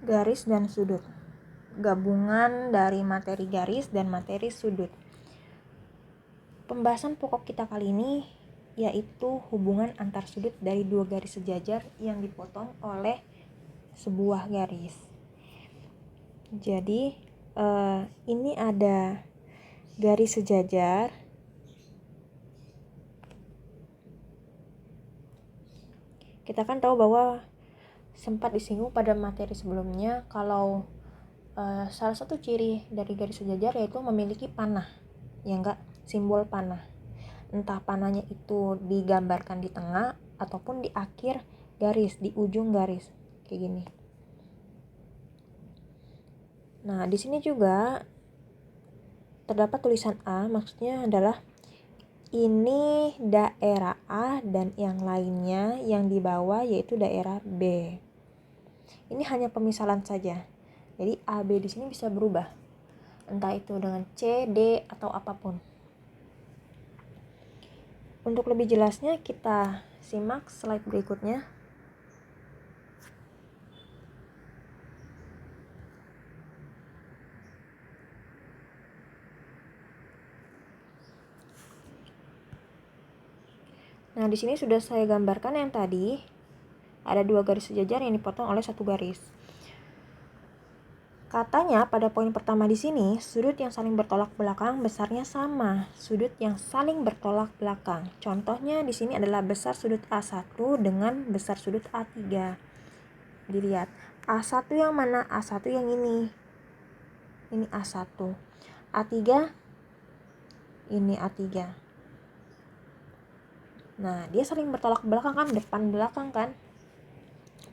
Garis dan sudut. Gabungan dari materi garis dan materi sudut. Pembahasan pokok kita kali ini yaitu hubungan antar sudut dari dua garis sejajar yang dipotong oleh sebuah garis. Jadi ini ada garis sejajar. Kita kan tahu bahwa sempat disinggung pada materi sebelumnya kalau salah satu ciri dari garis sejajar yaitu memiliki panah, ya enggak, simbol panah. Entah panahnya itu digambarkan di tengah ataupun di akhir garis, di ujung garis, kayak gini. Nah, di sini juga terdapat tulisan A, maksudnya adalah ini daerah A dan yang lainnya yang di bawah yaitu daerah B. Ini hanya pemisalan saja. Jadi AB di sini bisa berubah. Entah itu dengan C, D atau apapun. Untuk lebih jelasnya kita simak slide berikutnya. Nah, di sini sudah saya gambarkan yang tadi. Ada dua garis sejajar yang dipotong oleh satu garis. Katanya pada poin pertama di sini, sudut yang saling bertolak belakang besarnya sama. Sudut yang saling bertolak belakang. Contohnya di sini adalah besar sudut A1 dengan besar sudut A3. Dilihat, A1 yang mana? A1 yang ini. Ini A1. A3 ini A3. Nah, dia saling bertolak belakang kan, depan belakang kan.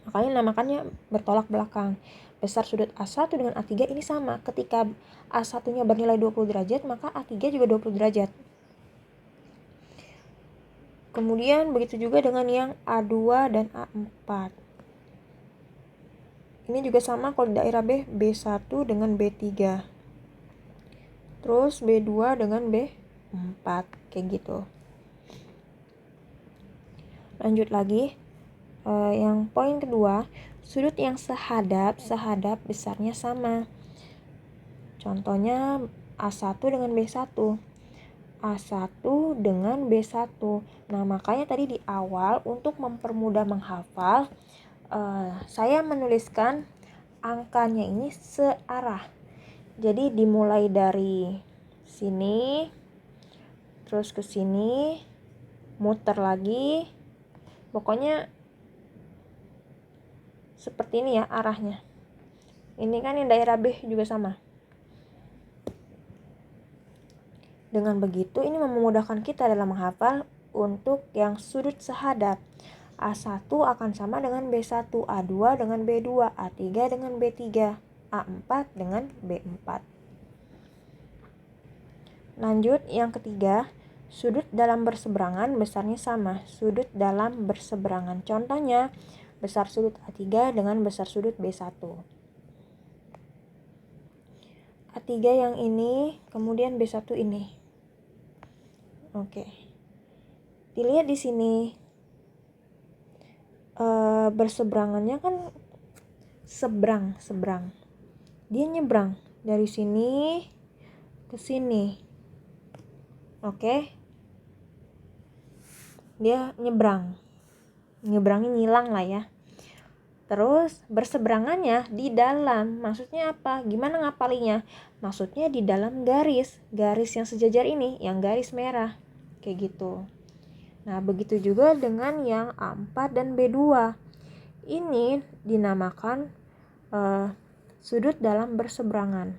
Makanya namakannya bertolak belakang. Besar sudut A1 dengan A3 ini sama. Ketika A1-nya bernilai 20 derajat, maka A3 juga 20 derajat. Kemudian begitu juga dengan yang A2 dan A4. Ini juga sama kalau di daerah B, B1 dengan B3. Terus B2 dengan B4, kayak gitu. Lanjut lagi. Yang poin kedua, sudut yang sehadap besarnya sama. Contohnya A1 dengan B1. A1 dengan B1. Nah, makanya tadi di awal untuk mempermudah menghafal, saya menuliskan angkanya ini searah. Jadi dimulai dari sini, terus ke sini, muter lagi. Pokoknya seperti ini ya arahnya. Ini kan yang daerah B juga sama. Dengan begitu ini memudahkan kita dalam menghafal untuk yang sudut sehadap. A1 akan sama dengan B1, A2 dengan B2, A3 dengan B3, A4 dengan B4. Lanjut yang ketiga, sudut dalam berseberangan besarnya sama. Sudut dalam berseberangan. Contohnya besar sudut A3 dengan besar sudut B1. A3 yang ini, kemudian B1 ini. Oke. Dilihat di sini. Berseberangannya kan seberang. Dia nyebrang dari sini ke sini. Oke. Dia nyebrangnya nyilang lah ya. Terus berseberangannya di dalam. Maksudnya apa? Gimana ngapalinya? Maksudnya di dalam garis yang sejajar ini, yang garis merah. Kayak gitu. Nah, begitu juga dengan yang A4 dan B2. Ini dinamakan sudut dalam berseberangan.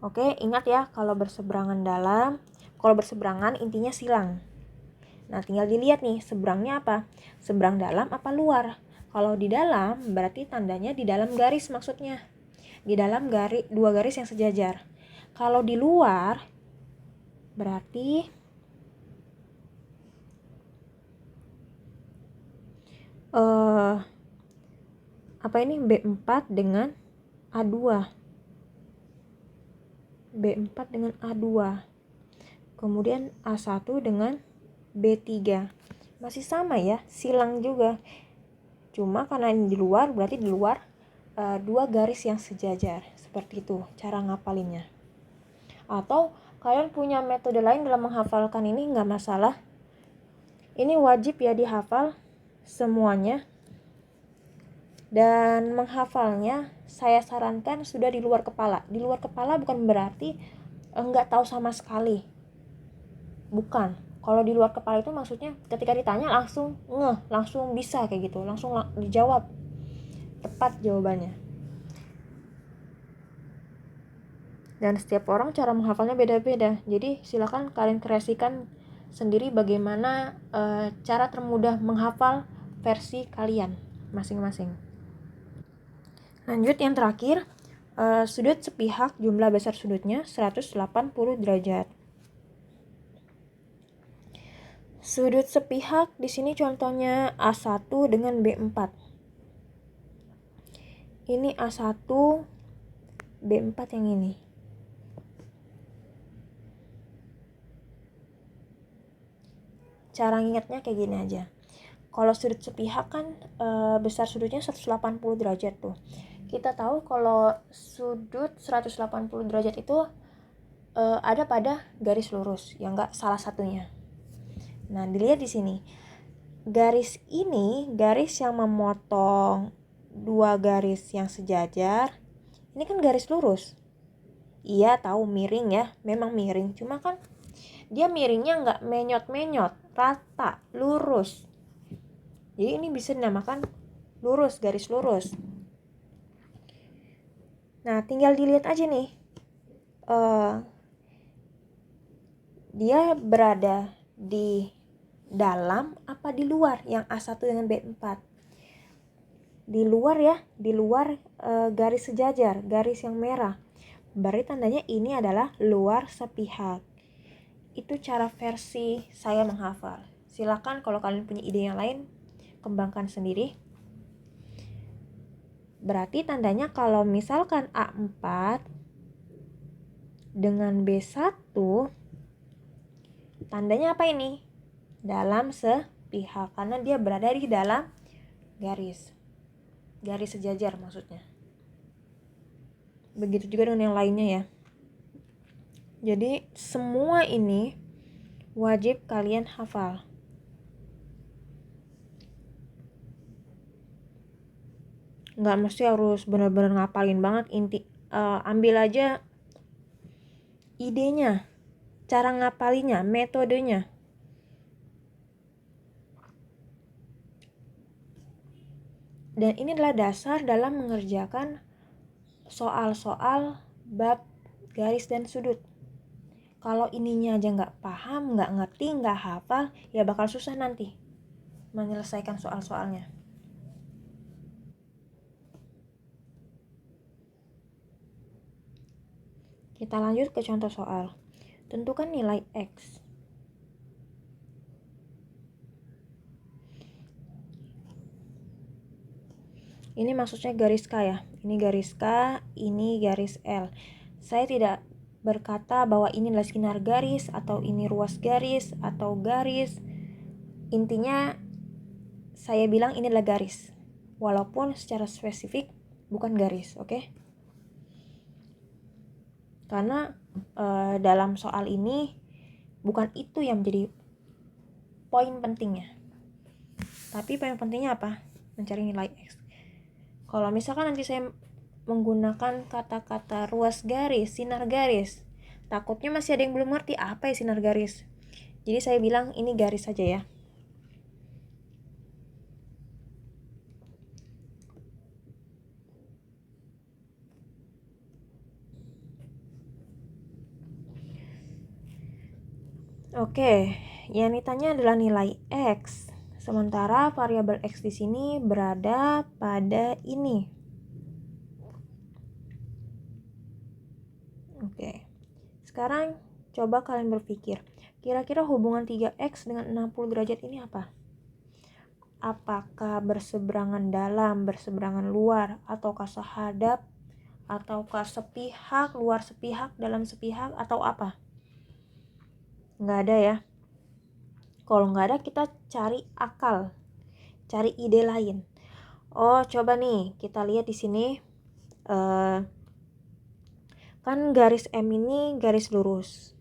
Oke, ingat ya, kalau berseberangan intinya silang. Nah, tinggal dilihat nih, seberangnya apa? Seberang dalam apa luar? Kalau di dalam, berarti tandanya di dalam garis maksudnya. Di dalam dua garis yang sejajar. Kalau di luar, berarti B4 dengan A2. B4 dengan A2. Kemudian A1 dengan B3. Masih sama ya, silang juga. Cuma karena ini di luar, berarti di luar dua garis yang sejajar. Seperti itu cara ngapalinnya. Atau kalian punya metode lain dalam menghafalkan ini, nggak masalah. Ini wajib ya dihafal semuanya. Dan menghafalnya saya sarankan sudah di luar kepala. Di luar kepala bukan berarti nggak tahu sama sekali. Bukan. Kalau di luar kepala itu maksudnya ketika ditanya langsung ngeh, langsung bisa kayak gitu, langsung dijawab. Tepat jawabannya. Dan setiap orang cara menghafalnya beda-beda. Jadi silakan kalian kreasikan sendiri bagaimana cara termudah menghafal versi kalian masing-masing. Lanjut yang terakhir, sudut sepihak jumlah besar sudutnya 180 derajat. Sudut sepihak di sini contohnya A1 dengan B4. Ini A1, B4 yang ini. Cara ingatnya kayak gini aja. Kalau sudut sepihak kan besar sudutnya 180 derajat tuh. Kita tahu kalau sudut 180 derajat itu ada pada garis lurus, ya enggak salah satunya. Nah, dilihat di sini. Garis ini garis yang memotong dua garis yang sejajar. Ini kan garis lurus. Iya, tahu miring ya, memang miring. Cuma kan dia miringnya enggak menyot-menyot, rata, lurus. Jadi ini bisa dinamakan lurus, garis lurus. Nah, tinggal dilihat aja nih. Dia berada di dalam apa di luar yang A1 dengan B4. Di luar ya, di luar garis sejajar, garis yang merah. Berarti tandanya ini adalah luar sepihak. Itu cara versi saya menghafal. Silakan kalau kalian punya ide yang lain, kembangkan sendiri. Berarti tandanya kalau misalkan A4 dengan B1, tandanya apa ini? Dalam sepihak, karena dia berada di dalam garis sejajar maksudnya. Begitu juga dengan yang lainnya ya. Jadi semua ini wajib kalian hafal. Nggak mesti harus benar-benar ngapalin banget, ambil aja idenya, cara ngapalinya, metodenya. Dan ini adalah dasar dalam mengerjakan soal-soal bab garis dan sudut. Kalau ininya aja nggak paham, nggak ngerti, nggak hafal, ya bakal susah nanti menyelesaikan soal-soalnya. Kita lanjut ke contoh soal. Tentukan nilai X. Ini maksudnya garis K ya. Ini garis K, ini garis L. Saya tidak berkata bahwa ini adalah sinar garis, atau ini ruas garis, atau garis. Intinya saya bilang ini adalah garis. Walaupun secara spesifik bukan garis, oke? Karena dalam soal ini bukan itu yang menjadi poin pentingnya. Tapi poin pentingnya apa? Mencari nilai X. Kalau misalkan nanti saya menggunakan kata-kata ruas garis, sinar garis, takutnya masih ada yang belum ngerti apa ya sinar garis. Jadi saya bilang ini garis saja ya. Oke, yang ditanya adalah nilai X. Sementara variabel X di sini berada pada ini. Oke. Sekarang coba kalian berpikir, kira-kira hubungan 3X dengan 60 derajat ini apa? Apakah berseberangan dalam, berseberangan luar, ataukah sehadap, ataukah sepihak, luar sepihak, dalam sepihak, atau apa? Nggak ada ya. Kalau nggak ada, kita cari akal, cari ide lain. Oh, coba nih kita lihat di sini. Kan garis M ini garis lurus.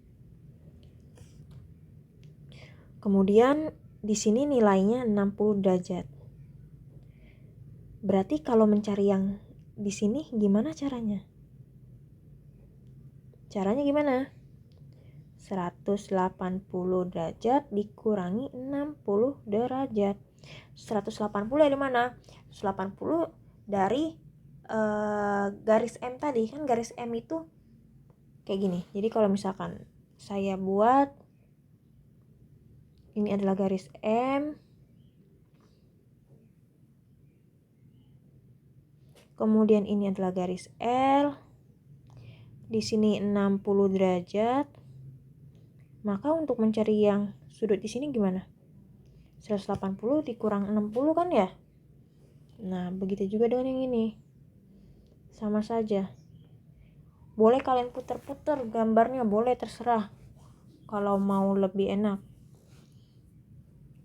Kemudian di sini nilainya 60 derajat. Berarti kalau mencari yang di sini gimana caranya? Caranya gimana? 180 derajat dikurangi 60 derajat. 180 dari mana? 180 dari garis M tadi. Kan garis M itu kayak gini. Jadi kalau misalkan saya buat, ini adalah garis M, kemudian ini adalah garis L, di sini 60 derajat. Maka untuk mencari yang sudut di sini gimana? 180 dikurang 60 kan ya? Nah, begitu juga dengan yang ini. Sama saja. Boleh kalian puter-puter gambarnya, boleh, terserah. Kalau mau lebih enak.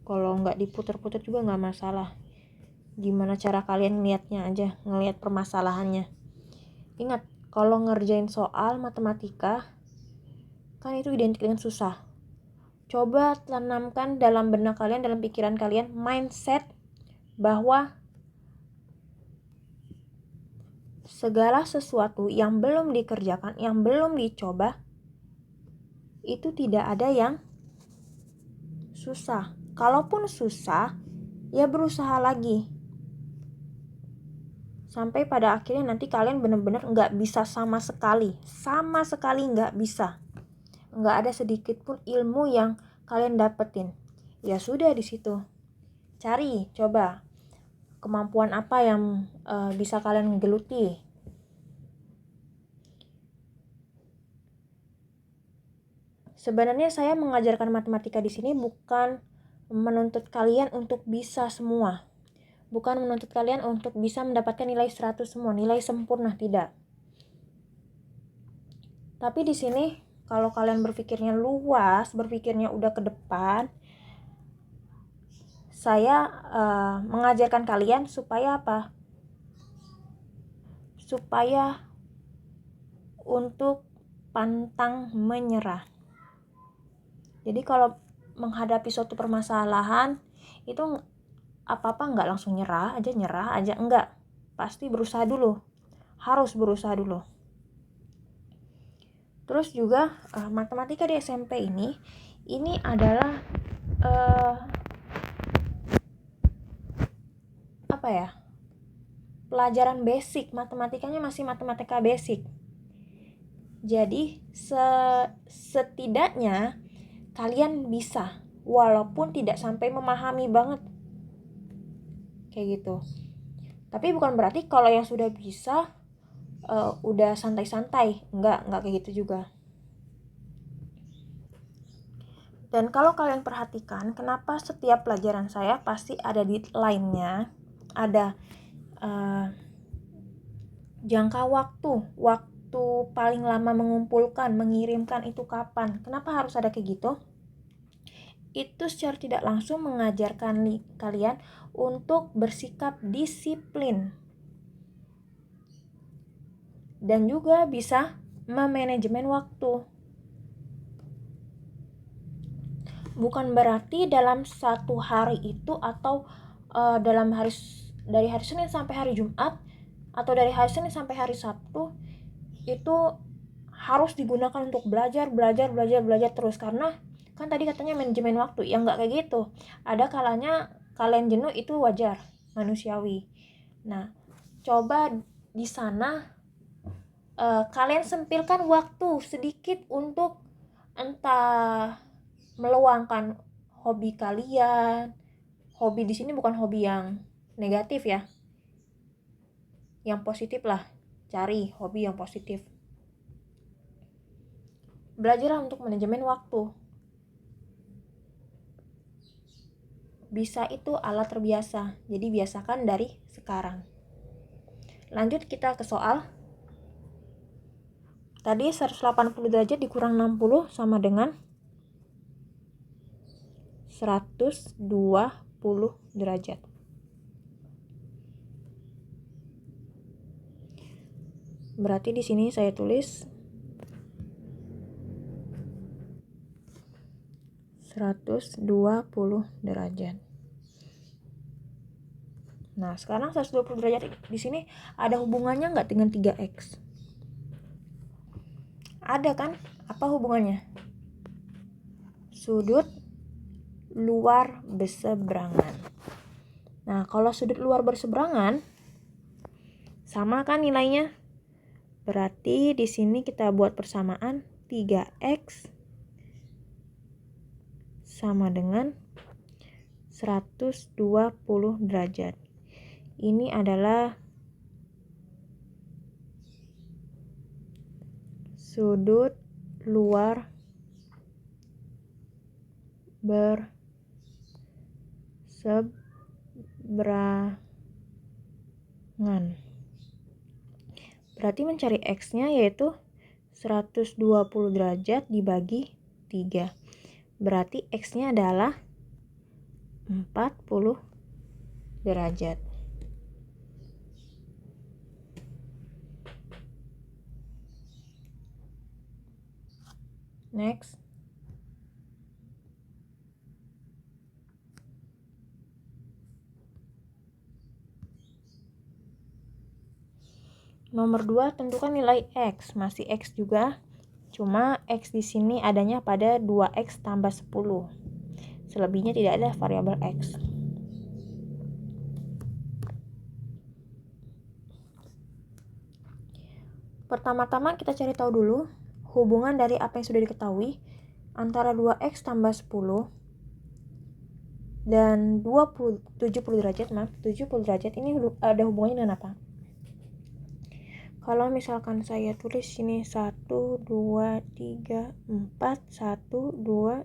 Kalau nggak diputer-puter juga nggak masalah. Gimana cara kalian ngeliatnya aja, ngeliat permasalahannya. Ingat, kalau ngerjain soal matematika, kan itu identik dengan susah. Coba tanamkan dalam benak kalian, dalam pikiran kalian, mindset bahwa segala sesuatu yang belum dikerjakan, yang belum dicoba, itu tidak ada yang susah. Kalaupun susah, ya berusaha lagi. Sampai pada akhirnya nanti kalian benar-benar nggak bisa sama sekali. Sama sekali nggak bisa. Nggak ada sedikit pun ilmu yang kalian dapetin. Ya sudah di situ. Cari, coba. Kemampuan apa yang bisa kalian geluti. Sebenarnya saya mengajarkan matematika di sini bukan menuntut kalian untuk bisa semua. Bukan menuntut kalian untuk bisa mendapatkan nilai 100 semua, nilai sempurna, tidak. Tapi di sini kalau kalian berpikirnya luas, berpikirnya udah ke depan, saya mengajarkan kalian supaya apa? Supaya untuk pantang menyerah. Jadi kalau menghadapi suatu permasalahan itu apa-apa nggak langsung nyerah aja, enggak. Pasti berusaha dulu, harus berusaha dulu. Terus juga matematika di SMP ini adalah apa ya? Pelajaran basic, matematikanya masih matematika basic. Jadi setidaknya kalian bisa, walaupun tidak sampai memahami banget. Kayak gitu. Tapi bukan berarti kalau yang sudah bisa udah santai-santai. Enggak kayak gitu juga. Dan kalau kalian perhatikan, kenapa setiap pelajaran saya pasti ada deadline-nya, ada jangka waktu paling lama mengumpulkan, mengirimkan itu kapan. Kenapa harus ada kayak gitu? Itu secara tidak langsung mengajarkan kalian untuk bersikap disiplin. Dan juga bisa memanajemen waktu. Bukan berarti dalam satu hari itu atau dari hari Senin sampai hari Jumat atau dari hari Senin sampai hari Sabtu itu harus digunakan untuk belajar terus, karena kan tadi katanya manajemen waktu. Ya nggak kayak gitu. Ada kalanya kalian jenuh, itu wajar, manusiawi. Nah, coba di sana kalian sempilkan waktu sedikit untuk entah meluangkan hobi kalian. Hobi di sini bukan hobi yang negatif ya, yang positif lah. Cari hobi yang positif. Belajar untuk manajemen waktu. Bisa itu alat terbiasa, jadi biasakan dari sekarang. Lanjut kita ke soal. Tadi 180 derajat dikurang 60 sama dengan 120 derajat. Berarti di sini saya tulis 120 derajat. Nah, sekarang 120 derajat di sini ada hubungannya nggak dengan 3x? Ada kan? Apa hubungannya? Sudut luar berseberangan. Nah, kalau sudut luar berseberangan sama kan nilainya? Berarti di sini kita buat persamaan 3x sama dengan 120 derajat. Ini adalah sudut luar berseberangan. Berarti mencari x-nya yaitu 120 derajat dibagi 3. Berarti x-nya adalah 40 derajat. Next. Nomor 2, tentukan nilai x. Masih x juga. Cuma x di sini adanya pada 2x tambah 10. Selebihnya tidak ada variabel x. Pertama-tama kita cari tahu dulu hubungan dari apa yang sudah diketahui antara 2x tambah 10 dan 70 derajat. 70 derajat ini ada hubungannya dengan apa? Kalau misalkan saya tulis sini 1, 2, 3, 4, 1, 2,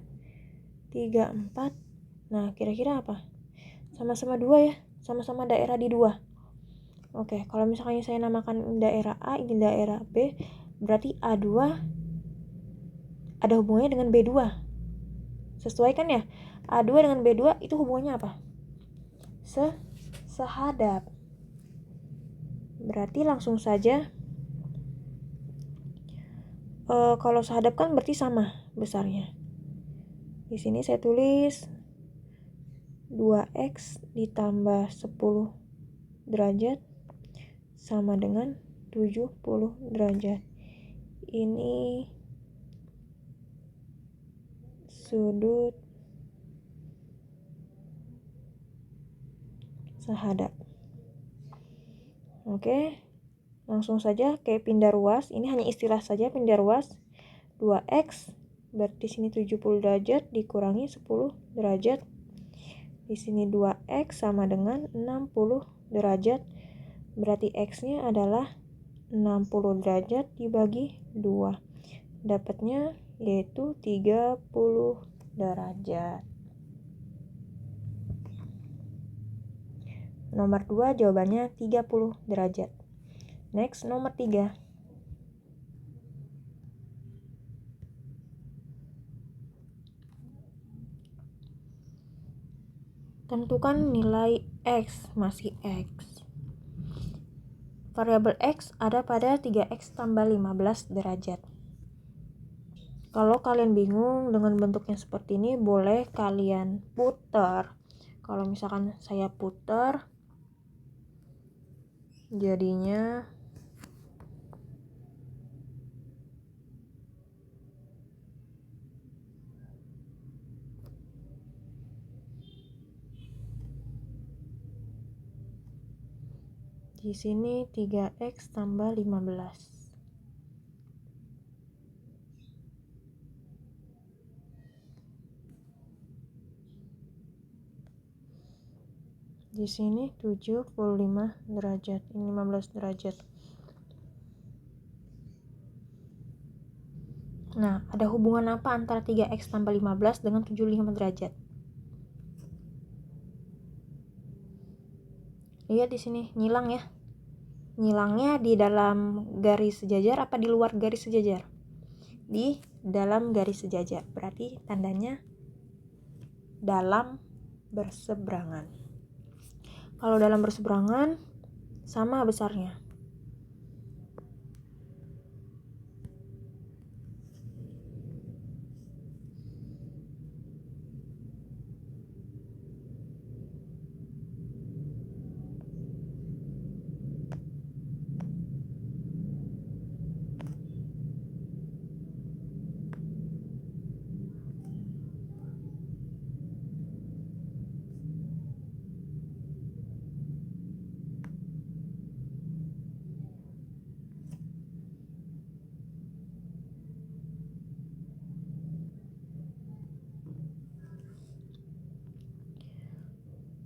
3, 4. Nah, kira-kira apa? Sama-sama 2 ya, sama-sama daerah di 2. Oke, kalau misalnya saya namakan daerah A, ini daerah B, berarti A2 ada hubungannya dengan B2. Sesuai kan ya? A2 dengan B2 itu hubungannya apa? Sehadap. Berarti langsung saja kalau sehadap kan berarti sama besarnya. Di sini saya tulis 2x ditambah 10 derajat sama dengan 70 derajat. Ini sudut sehadap. Oke, langsung saja kayak pindah ruas. Ini hanya istilah saja, pindah ruas. 2x berarti sini 70 derajat dikurangi 10 derajat. Di sini 2x sama dengan 60 derajat. Berarti x-nya adalah 60 derajat dibagi 2. Dapatnya yaitu 30 derajat. Nomor 2 jawabannya 30 derajat. Next, nomor 3. Tentukan nilai x. Masih x. Variabel x ada pada 3x tambah 15 derajat. Kalau kalian bingung dengan bentuknya seperti ini, boleh kalian putar. Kalau misalkan saya putar, jadinya di sini 3x tambah 15. Di sini 75 derajat, ini 15 derajat. Nah, ada hubungan apa antara 3x tambah 15 dengan 75 derajat? Lihat di sini, nyilang ya. Nyilangnya di dalam garis sejajar apa di luar garis sejajar? Di dalam garis sejajar. Berarti tandanya dalam berseberangan. Kalau dalam berseberangan sama besarnya.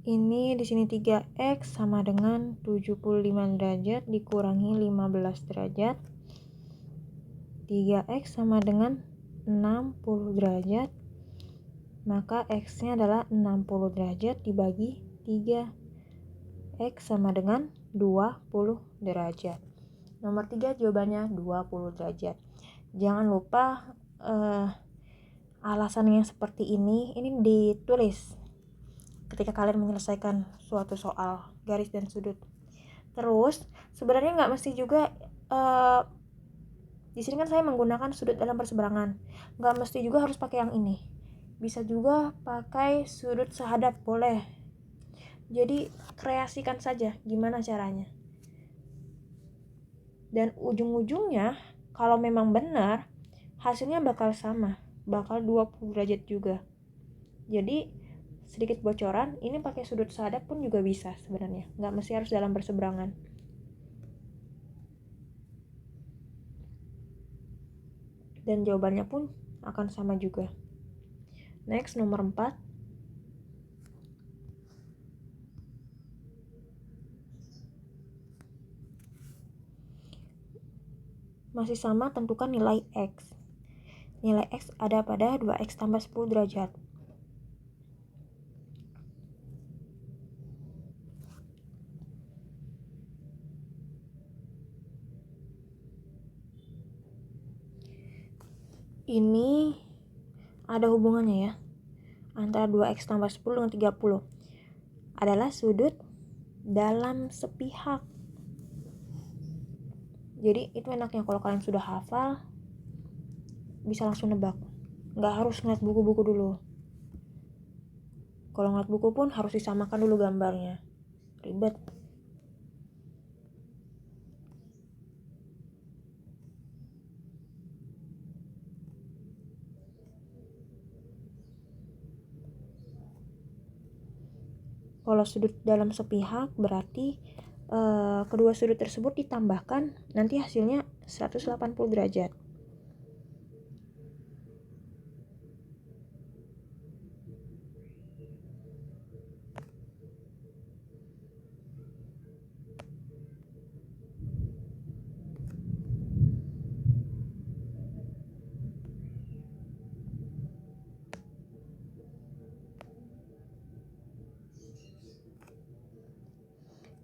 Ini di sini 3x sama dengan 75 derajat dikurangi 15 derajat. 3x sama dengan 60 derajat. Maka x-nya adalah 60 derajat dibagi 3. X sama dengan 20 derajat. Nomor 3 jawabannya 20 derajat. Jangan lupa alasan yang seperti ini ditulis ketika kalian menyelesaikan suatu soal garis dan sudut. Terus sebenarnya nggak mesti juga di sini kan saya menggunakan sudut dalam berseberangan, nggak mesti juga harus pakai yang ini, bisa juga pakai sudut sehadap, boleh. Jadi kreasikan saja gimana caranya, dan ujung-ujungnya kalau memang benar hasilnya bakal sama, bakal 20 derajat juga. Jadi sedikit bocoran, ini pakai sudut sehadap pun juga bisa sebenarnya, nggak mesti harus dalam berseberangan. Dan jawabannya pun akan sama juga. Next, nomor 4. Masih sama, tentukan nilai X. Nilai X ada pada 2X tambah 10 derajat. Ini ada hubungannya ya, antara 2X tambah 10 dengan 30. Adalah sudut dalam sepihak. Jadi itu enaknya kalau kalian sudah hafal, bisa langsung nebak. Nggak harus ngeliat buku-buku dulu. Kalau ngeliat buku pun harus disamakan dulu gambarnya. Ribet. Kalau sudut dalam sepihak berarti kedua sudut tersebut ditambahkan, nanti hasilnya 180 derajat.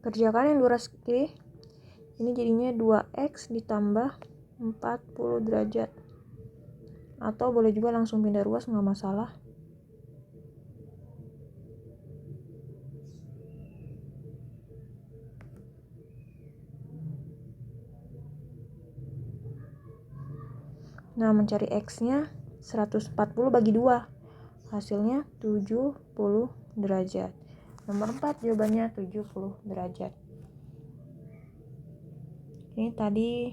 Kerjakan yang lurus kiri. Ini jadinya 2x ditambah 40 derajat. Atau boleh juga langsung pindah ruas, nggak masalah. Nah, mencari x-nya 140 bagi 2. Hasilnya 70 derajat. Nomor 4 jawabannya 70 derajat. Ini tadi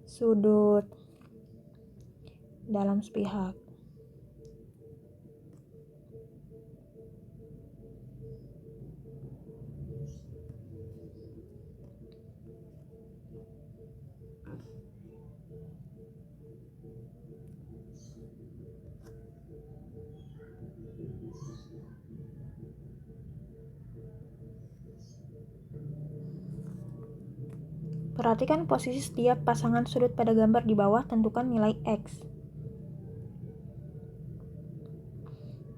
sudut dalam sepihak. Perhatikan posisi setiap pasangan sudut pada gambar di bawah, tentukan nilai X.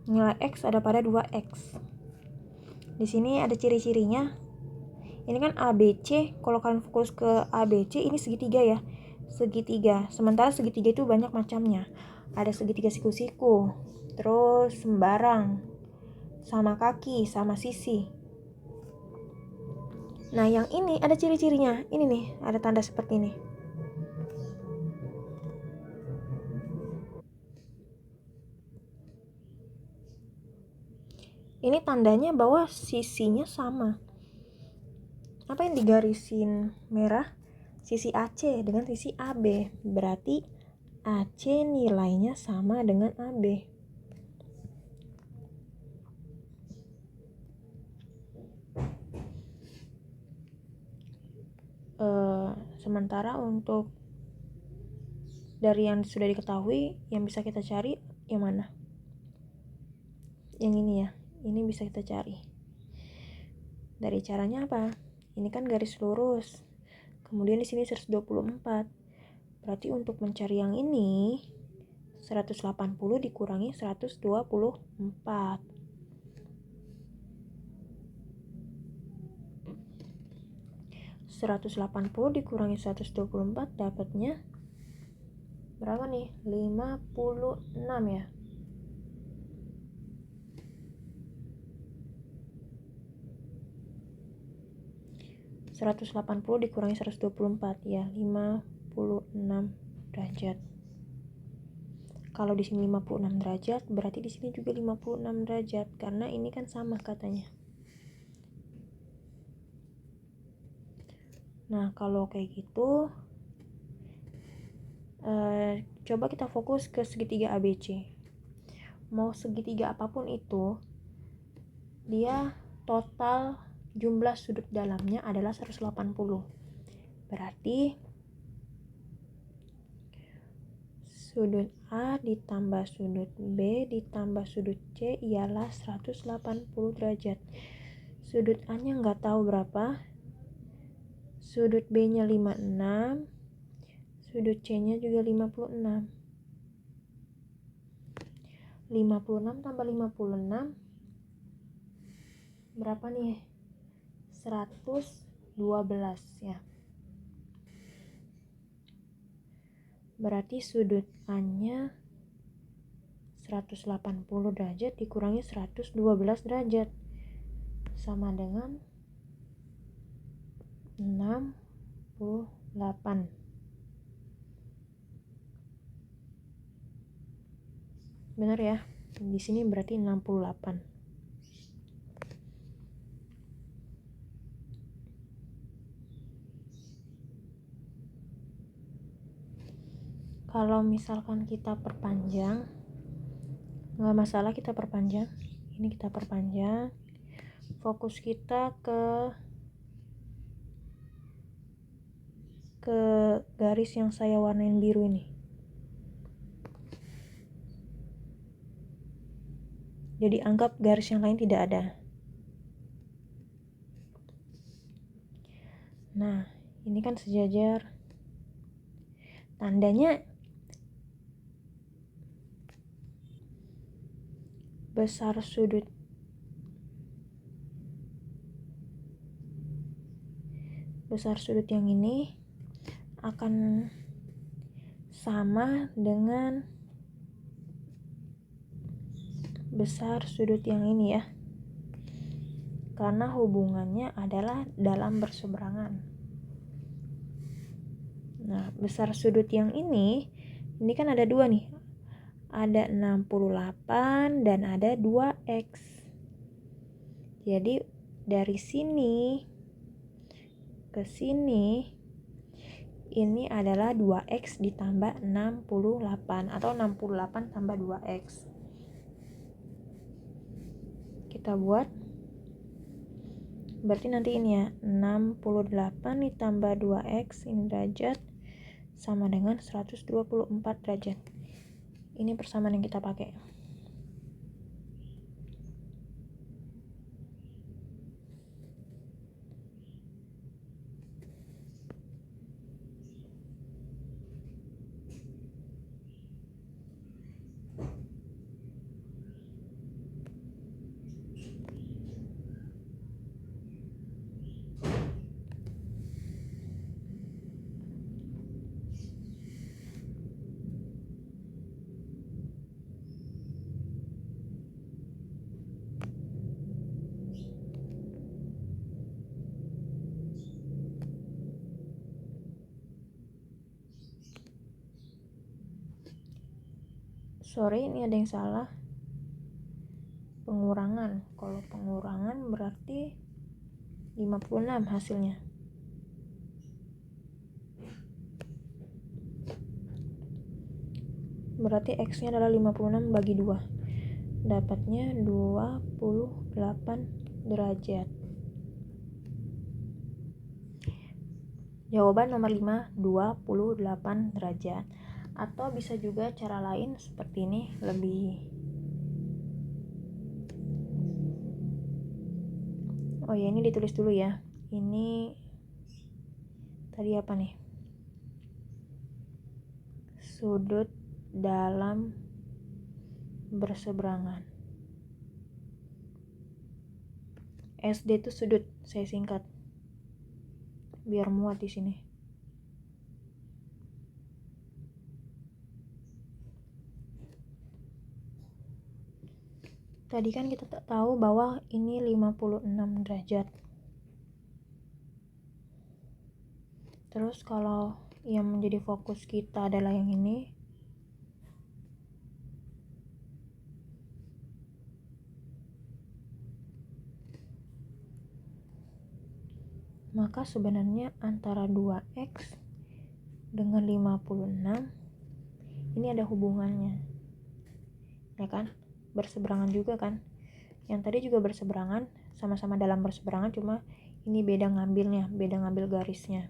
Nilai X ada pada 2X. Di sini ada ciri-cirinya. Ini kan ABC, kalau kalian fokus ke ABC, ini segitiga ya. Segitiga. Sementara segitiga itu banyak macamnya. Ada segitiga siku-siku, terus sembarang, sama kaki, sama sisi. Nah, yang ini ada ciri-cirinya. Ini nih, ada tanda seperti ini. Ini tandanya bahwa sisinya sama. Apa yang digarisin merah? Sisi AC dengan sisi AB. Berarti AC nilainya sama dengan AB. Sementara untuk dari yang sudah diketahui, yang bisa kita cari yang mana? Yang ini ya. Ini bisa kita cari. Dari caranya apa? Ini kan garis lurus. Kemudian di sini 124. Berarti untuk mencari yang ini 180 dikurangi 124. 180 dikurangi 124 dapatnya berapa nih? 56 ya. (180 dikurangi 124) ya 56 derajat. Kalau di sini 56 derajat, berarti di sini juga 56 derajat karena ini kan sama katanya. Nah, kalau kayak gitu coba kita fokus ke segitiga ABC. Mau segitiga apapun itu, dia total jumlah sudut dalamnya adalah 180. Berarti sudut A ditambah sudut B ditambah sudut C ialah 180 derajat. Sudut A nya nggak tahu berapa, sudut B nya 56, sudut C nya juga 56. 56 tambah 56 berapa nih? 112 ya. Berarti sudut A nya 180 derajat dikurangi 112 derajat sama dengan 68. Benar ya? Di sini berarti 68. Kalau misalkan kita perpanjang, nggak masalah kita perpanjang. Ini kita perpanjang. Fokus kita ke garis yang saya warnain biru ini. Jadi anggap garis yang lain tidak ada. Nah, ini kan sejajar. Tandanya besar sudut yang ini akan sama dengan besar sudut yang ini ya, karena hubungannya adalah dalam berseberangan. Nah, besar sudut yang ini kan ada dua nih, ada 68 dan ada 2x. Jadi dari sini ke sini ini adalah 2x ditambah 68 atau 68 tambah 2x. Kita buat, berarti nanti ini ya 68 ditambah 2x ini derajat sama dengan 124 derajat. Ini persamaan yang kita pakai. Sorry, ini ada yang salah. Pengurangan. Kalau pengurangan berarti 56 hasilnya. Berarti x-nya adalah 56 bagi 2. Dapatnya 28 derajat. Jawaban nomor 5, 28 derajat. Atau bisa juga cara lain seperti ini, lebih Oh ya, ini ditulis dulu ya. Ini tadi apa nih? Sudut dalam berseberangan. SD itu sudut, saya singkat biar muat di sini. Tadi kan kita tahu bahwa ini 56 derajat. Terus kalau yang menjadi fokus kita adalah yang ini, maka sebenarnya antara 2x dengan 56 ini ada hubungannya, ya kan? Berseberangan juga kan? Yang tadi juga berseberangan, sama-sama dalam berseberangan, cuma ini beda ngambil garisnya.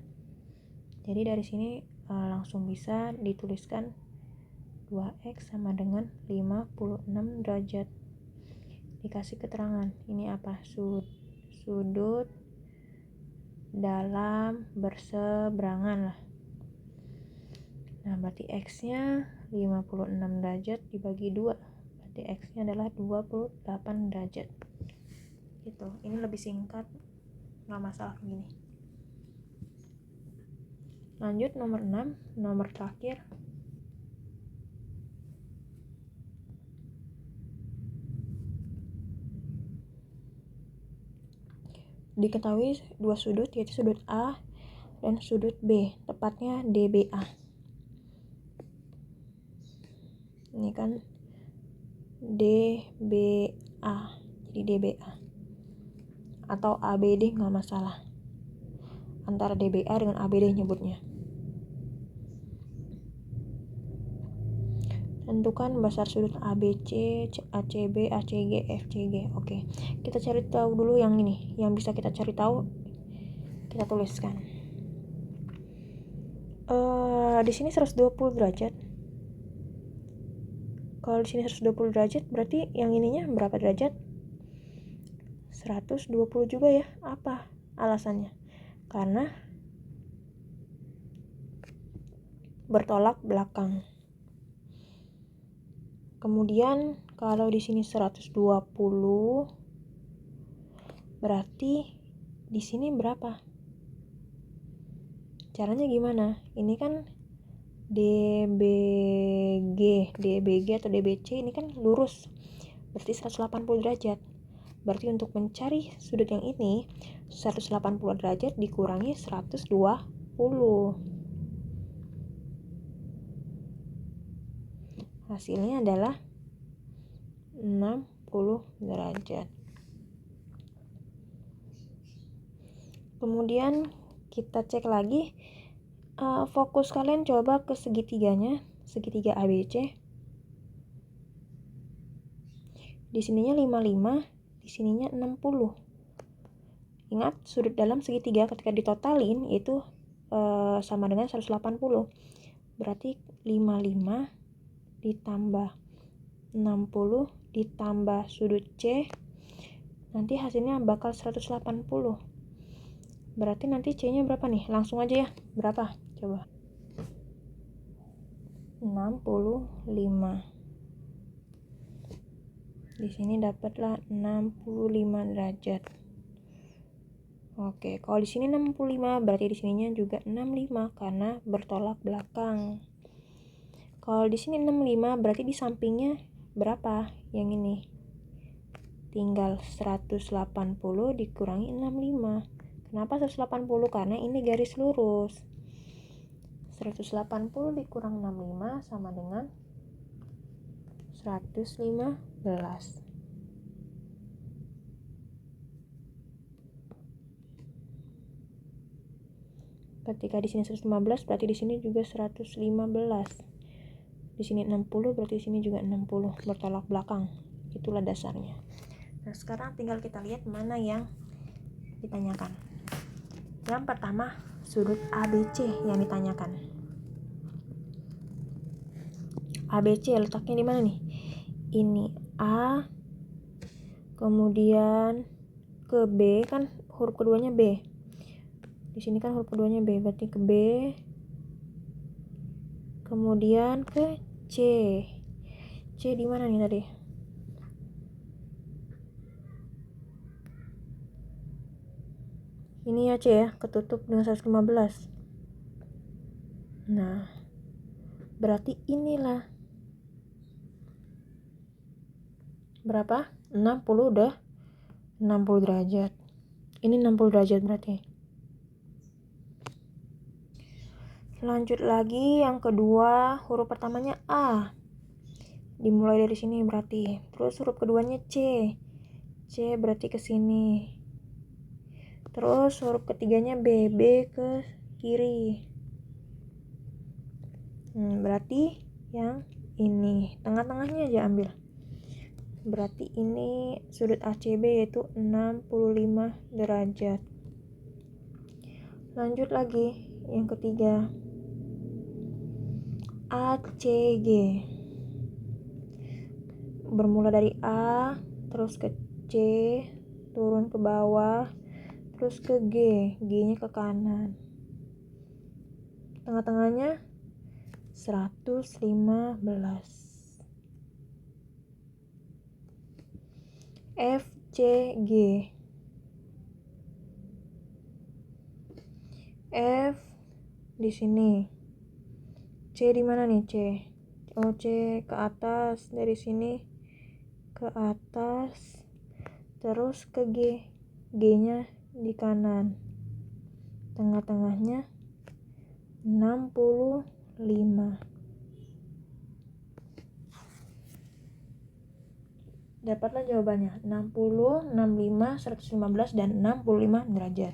Jadi dari sini langsung bisa dituliskan 2x sama dengan 56 derajat. Dikasih keterangan, ini apa? Sudut dalam berseberangan lah. Nah, berarti x-nya 56 derajat dibagi 2. Berarti x-nya adalah 28 derajat. Gitu. Ini lebih singkat, nggak masalah gini. Lanjut nomor 6, nomor terakhir. Diketahui dua sudut, yaitu sudut A dan sudut B, tepatnya DBA. Ini kan DBA, jadi DBA atau ABD nggak masalah, antara DBA dengan ABD nyebutnya. Tentukan besar sudut ABC, ACB, ACG, FCG. Oke, kita cari tahu dulu yang ini, yang bisa kita cari tahu, kita tuliskan. Di sini 120 derajat. Kalau di sini 120 derajat, berarti yang ininya berapa derajat? 120 juga ya. Apa alasannya? Karena bertolak belakang. Kemudian kalau di sini 120, berarti di sini berapa? Caranya gimana? Ini kan DBG atau DBC ini kan lurus. Berarti 180 derajat. Berarti untuk mencari sudut yang ini 180 derajat dikurangi 120. Hasilnya adalah 60 derajat. Kemudian kita cek lagi, fokus kalian coba ke segitiganya, segitiga ABC. Di sininya 55, di sininya 60. Ingat, sudut dalam segitiga ketika ditotalin itu sama dengan 180. Berarti 55 ditambah 60 ditambah sudut C, nanti hasilnya bakal 180. Berarti nanti C-nya berapa nih? Langsung aja ya. Berapa? Coba. 65. Di sini dapatlah 65 derajat. Oke, kalau di sini 65, berarti di sininya juga 65 karena bertolak belakang. Kalau di sini 65, berarti di sampingnya berapa? Yang ini. Tinggal 180 dikurangi 65. Kenapa 180? Karena ini garis lurus. 180 dikurang 65 sama dengan 115. Ketika di sini 115, berarti di sini juga 115. Di sini 60, berarti di sini juga 60, bertolak belakang. Itulah dasarnya. Nah, sekarang tinggal kita lihat mana yang ditanyakan. Yang pertama, sudut ABC yang ditanyakan. ABC letaknya di mana nih? Ini A, kemudian ke B, kan huruf keduanya B. Di sini kan huruf keduanya B, berarti ke B. Kemudian ke C. C di mana nih tadi? Ini ya C ya, ketutup dengan 115. Nah, berarti inilah berapa? 60 udah 60 derajat. Ini 60 derajat berarti. Lanjut lagi yang kedua, huruf pertamanya A. Dimulai dari sini berarti. Terus huruf keduanya C. C berarti ke sini. Terus huruf ketiganya B. B ke kiri. Berarti yang ini. Tengah-tengahnya aja ambil. Berarti ini sudut ACB yaitu 65 derajat. Lanjut lagi yang ketiga, ACG. Bermula dari A, terus ke C, turun ke bawah, terus ke G. G-nya ke kanan. Tengah-tengahnya 115. FCG. F di sini. C di mana nih C? Oh, C ke atas, dari sini ke atas, terus ke G. G-nya di kanan. Tengah-tengahnya 65. Dapatlah jawabannya 60, 65, 115 dan 65 derajat.